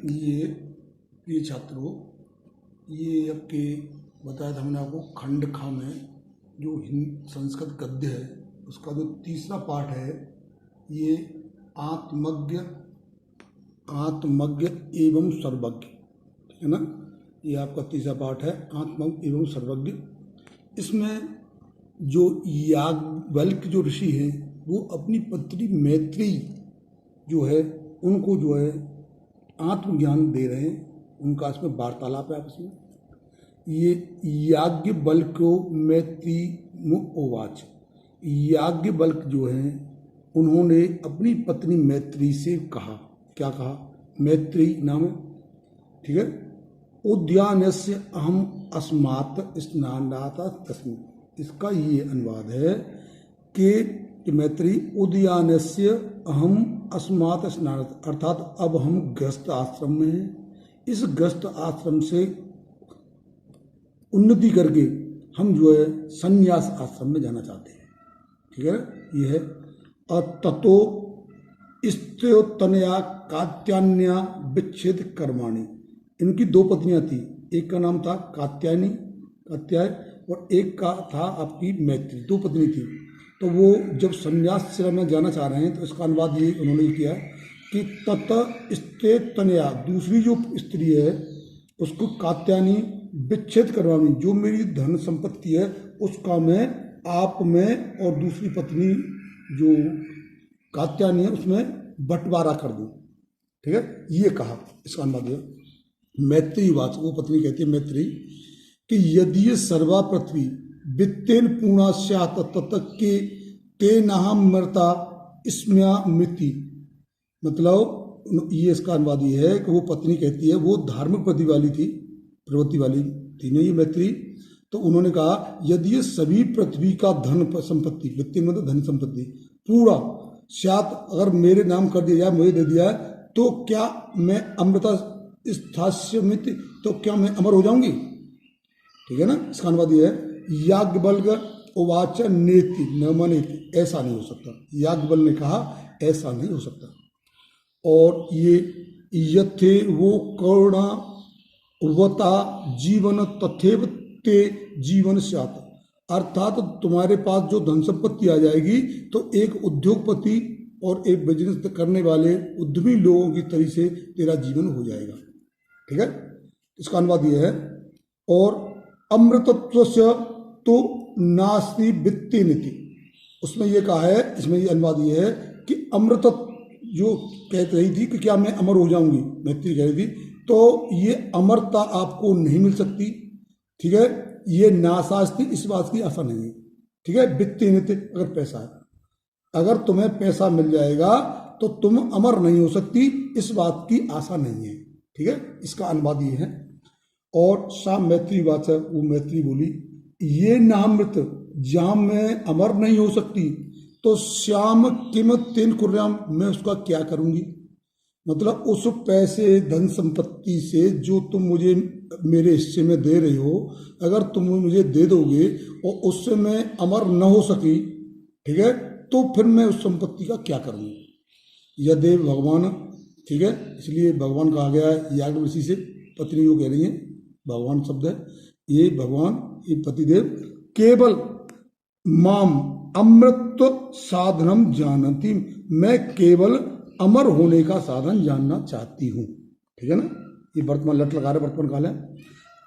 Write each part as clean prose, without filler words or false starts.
ये प्रिय छात्रों, ये आपके बताया था मैंने आपको खंड खा में जो संस्कृत गद्य है उसका जो तीसरा पाठ है ये आत्मज्ञ एवं सर्वज्ञ, ठीक है ना। ये आपका तीसरा पाठ है आत्मज्ञ एवं सर्वज्ञ। इसमें जो याज्ञवल्क्य जो ऋषि हैं वो अपनी पत्नी मैत्री जो है उनको जो है आत्मज्ञान दे रहे हैं। उनका इसमें वार्तालाप है आपस में। ये याज्ञवल्क्यो मैत्री उवाच, याज्ञवल्क जो हैं उन्होंने अपनी पत्नी मैत्री से कहा, क्या कहा, मैत्री नाम है, ठीक है। उद्यानस्य अहम अस्मात् स्नानाता तस्मिन्, इसका ये अनुवाद है कि मैत्री उद्यानस्य अहम अस्मात् स्नानात, अर्थात अब हम गृहस्थ आश्रम में हैं, इस गृहस्थ आश्रम से उन्नति करके हम जो है संन्यास आश्रम में जाना चाहते हैं, ठीक है। यह है ततो स्त्योतनया कात्यान्या विच्छेद कर्माणि। इनकी दो पत्नियां थी, एक का नाम था कात्यायनी और एक का था आपकी मैत्री, दो पत्नी थी। तो वो जब संन्यास में जाना चाह रहे हैं तो इसका अनुवाद ये उन्होंने किया कि तत स्त्योतनया, दूसरी जो स्त्री है उसको कात्यायनी विच्छेद करवानी, जो मेरी धन संपत्ति है उसका मैं आप में और दूसरी पत्नी जो कात्यायनी है उसमें बंटवारा कर दूं, ठीक है। ये कहा, इसका अनुवाद है मैत्री वाच, वो पत्नी कहती है मैत्री कि यदि ये सर्वा पृथ्वी वित्तेन पूर्णा स्यात् तत के ते नाहम मृता स्म्यामिति। मतलब ये इसका अनुवाद ये है कि वो पत्नी कहती है, वो धार्मिक प्रवृत्ति वाली थी ना ये मैत्री। तो उन्होंने कहा यदि ये सभी पृथ्वी का धन संपत्ति, वित्तीय मतलब धन संपत्ति पूरा स्यात्, अगर मेरे नाम कर दिया जाए, मुझे दे दिया है, तो क्या मैं अमृता स्थास्यमिति, तो क्या मैं अमर हो जाऊंगी, ठीक है ना। इसका अनुवाद ये है याज्ञवल्क उवाच नेति न मनेति, ऐसा नहीं हो सकता। याज्ञवल्क ने कहा ऐसा नहीं हो सकता। और ये यथे वो करुणा वता जीवन तथेव ते जीवन स्यात्, अर्थात तुम्हारे पास जो धन संपत्ति आ जाएगी तो एक उद्योगपति और एक बिजनेस करने वाले उद्यमी लोगों की तरह से तेरा जीवन हो जाएगा, ठीक है। इसका अनुवाद यह है। और अमृतत्व से तो नास्ति वित्ते नीति, उसमें यह कहा है, इसमें ये अनुवाद ये है कि अमृतत्व जो कह रही थी कि क्या मैं अमर हो जाऊंगी, मैत्री कह रही थी, तो ये अमरता आपको नहीं मिल सकती, ठीक है। ये नाशास्ति, इस बात की आशा नहीं है, ठीक है। वित्तीय नीति, अगर पैसा है, अगर तुम्हें पैसा मिल जाएगा तो तुम अमर नहीं हो सकती, इस बात की आशा नहीं है, ठीक है। इसका अनुवाद ये है। और शाम मैत्री बात है, वो मैत्री बोली ये नामृत, जहां मैं अमर नहीं हो सकती तो श्याम किम तेन कुर्याम, मैं उसका क्या करूंगी। मतलब उस पैसे धन संपत्ति से जो तुम मुझे मेरे हिस्से में दे रहे हो, अगर तुम मुझे दे दोगे और उससे मैं अमर न हो सकी, ठीक है, तो फिर मैं उस संपत्ति का क्या करूँगी। यदि भगवान, ठीक है, इसलिए भगवान कहा गया है याज्ञ ऋषि से, पत्नी वो कह रही है, भगवान शब्द है ये, भगवान ये पतिदेव केवल माम अमृत साधनम जानती, मैं केवल अमर होने का साधन जानना चाहती हूँ, ठीक है ना। ये वर्तमान लट लगा रहे, वर्तमान काल है।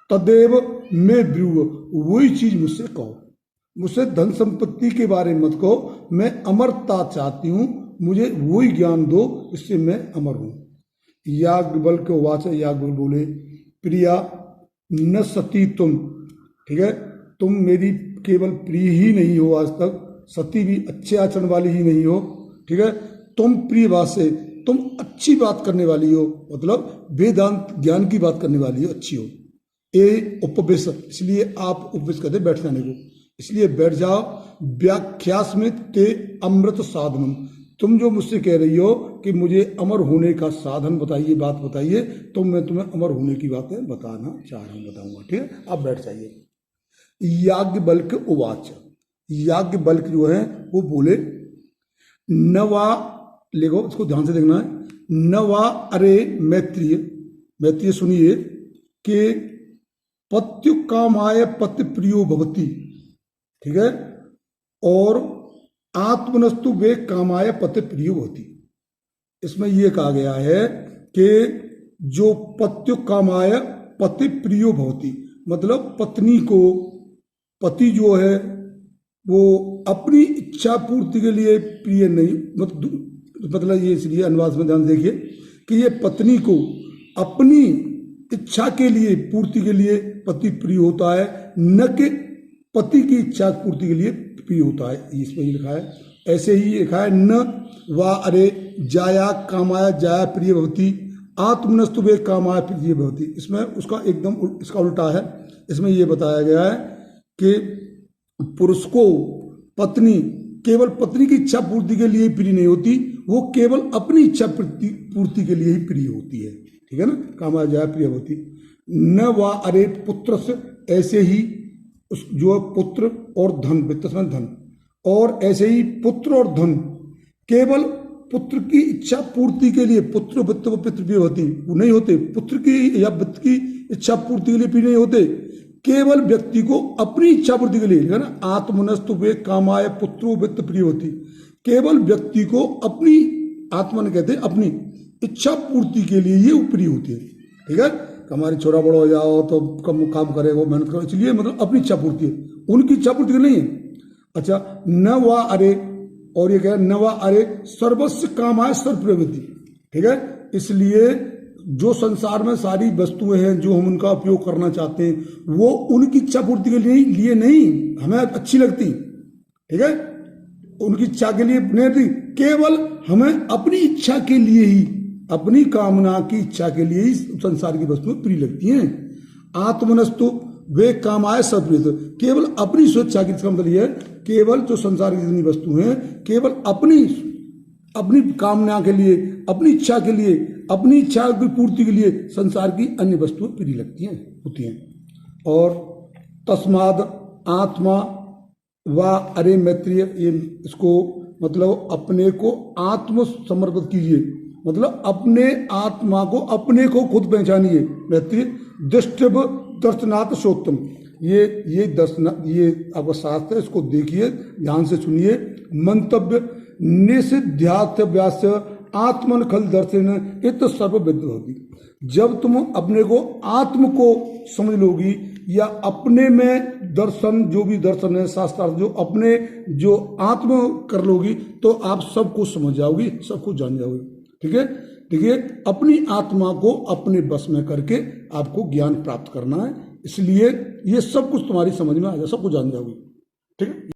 तदेव मैं ब्रूव, वही चीज मुझसे कहो, मुझसे धन संपत्ति के बारे में मत कहो, मैं अमरता चाहती हूँ, मुझे वही ज्ञान दो इससे मैं अमर हूँ। याज्ञवल्क्य उवाच, याज्ञवल्क्य बोले प्रिया न सती तुम, ठीक है, तुम मेरी केवल प्रिय ही नहीं हो आज तक, सती भी अच्छे आचरण वाली ही नहीं हो, ठीक है। तुम प्रिय बात से, तुम अच्छी बात करने वाली हो, मतलब वेदांत ज्ञान की बात करने वाली हो, अच्छी हो। ए उपवेश, इसलिए आप उपवेश कहते बैठ जाने को, इसलिए बैठ जाओ। व्याख्यास में ते अमृत साधनम, तुम जो मुझसे कह रही हो कि मुझे अमर होने का साधन बताइए, बात बताइए, तो मैं तुम्हें अमर होने की बातें बताना चाह रहा हूँ, बताऊंगा, ठीक है। आप बैठ जाइए। याज्ञवल्क्य उवाच, याज्ञवल्क्य जो है वो बोले नवा लिखो, इसको ध्यान से देखना है। न वा अरे मैत्रीय, मैत्रीय सुनिए, कि पत्यु कामाय पति प्रियो भवती, ठीक है, और आत्मनस्तु वे कामाय पति प्रियो भवती। इसमें यह कहा गया है कि जो पत्यु कामाय पति प्रियो भवती, मतलब पत्नी को पति जो है वो अपनी इच्छा पूर्ति के लिए प्रिय नहीं, मतलब ये इसलिए अनुवाद में ध्यान देखिए कि ये पत्नी को अपनी इच्छा के लिए पूर्ति के लिए पति प्रिय होता है, न कि पति की इच्छा पूर्ति के लिए प्रिय होता है, इसमें ही लिखा है। ऐसे ही लिखा है न वा अरे जाया कामाया जाया प्रिय भवती आत्मनस्तु वे कामाया प्रिय भवती। इसमें उसका एकदम इसका उल्टा है। इसमें यह बताया गया है कि पुरुष को पत्नी केवल पत्नी की इच्छा पूर्ति के लिए ही प्रिय नहीं होती, वो केवल अपनी इच्छा पूर्ति के लिए ही प्रिय होती है, ठीक है ना, कामाया जाया प्रिय होती। न वा अरे पुत्र से, ऐसे ही जो पुत्र और धन, वित्तस्मरण धन, और ऐसे ही पुत्र और धन केवल पुत्र की इच्छा पूर्ति के लिए, पुत्र वित्त व पितृप्रिय होती वो नहीं होते, पुत्र की या वित्त की इच्छा पूर्ति के लिए प्रिय नहीं होते, केवल व्यक्ति को अपनी इच्छा पूर्ति के लिए, है ना, आत्मनस्तु वे कामाय पुत्रो वित्त प्रिय होती, केवल व्यक्ति को अपनी, आत्मा ने कहते हैं अपनी इच्छा पूर्ति के लिए ये प्रिय होती है, ठीक है। हमारी छोरा बड़ा हो जाओ तो कम काम करेगा, मेहनत करो, इसलिए मतलब अपनी इच्छा पूर्ति है, उनकी इच्छा पूर्ति नहीं है। अच्छा, न वा अरे, और ये कह न वा अरे सर्वस्व कामाय सर्वप्रवृत्ति, ठीक है। इसलिए जो संसार में सारी वस्तुएं हैं जो हम उनका उपयोग करना चाहते हैं वो उनकी इच्छा पूर्ति के लिए नहीं हमें अच्छी लगती, ठीक है, उनकी इच्छा के लिए नहीं, केवल हमें अपनी इच्छा के लिए ही, अपनी कामना की इच्छा के लिए ही संसार की वस्तुएं प्रिय लगती हैं। आत्मनस्तु वे कामाय सर्वप्रवृत्ति, केवल अपनी स्वेच्छा की, इसका मतलब यह है केवल जो संसार की जितनी वस्तु हैं केवल अपनी कामना के लिए, अपनी इच्छा के लिए, अपनी इच्छा की पूर्ति के लिए संसार की अन्य वस्तुएं प्रिय लगती हैं, होती हैं। और तस्माद आत्मा वा अरे मैत्रीय, ये इसको मतलब अपने को आत्म समर्पित कीजिए, मतलब अपने आत्मा को, अपने को खुद पहचानिए। मैत्रीय दृष्टि दर्शनात् सोत्तम, ये दर्शन, ये आपका शास्त्र है, इसको देखिए, ध्यान से सुनिए। मंतव्य निषिध्याभ्यास आत्मन खल दर्शन इत सर्वविद होगी। जब तुम अपने को आत्म को समझ लोगी, या अपने में दर्शन, जो भी दर्शन है शास्त्रार्थ, जो अपने जो आत्म कर लोगी, तो आप सब कुछ समझ जाओगी, सब कुछ जान जाओगी, ठीक है। देखिए, अपनी आत्मा को अपने बस में करके आपको ज्ञान प्राप्त करना है, इसलिए ये सब कुछ तुम्हारी समझ में आ जाए, सब कुछ जान जाओगी, ठीक है।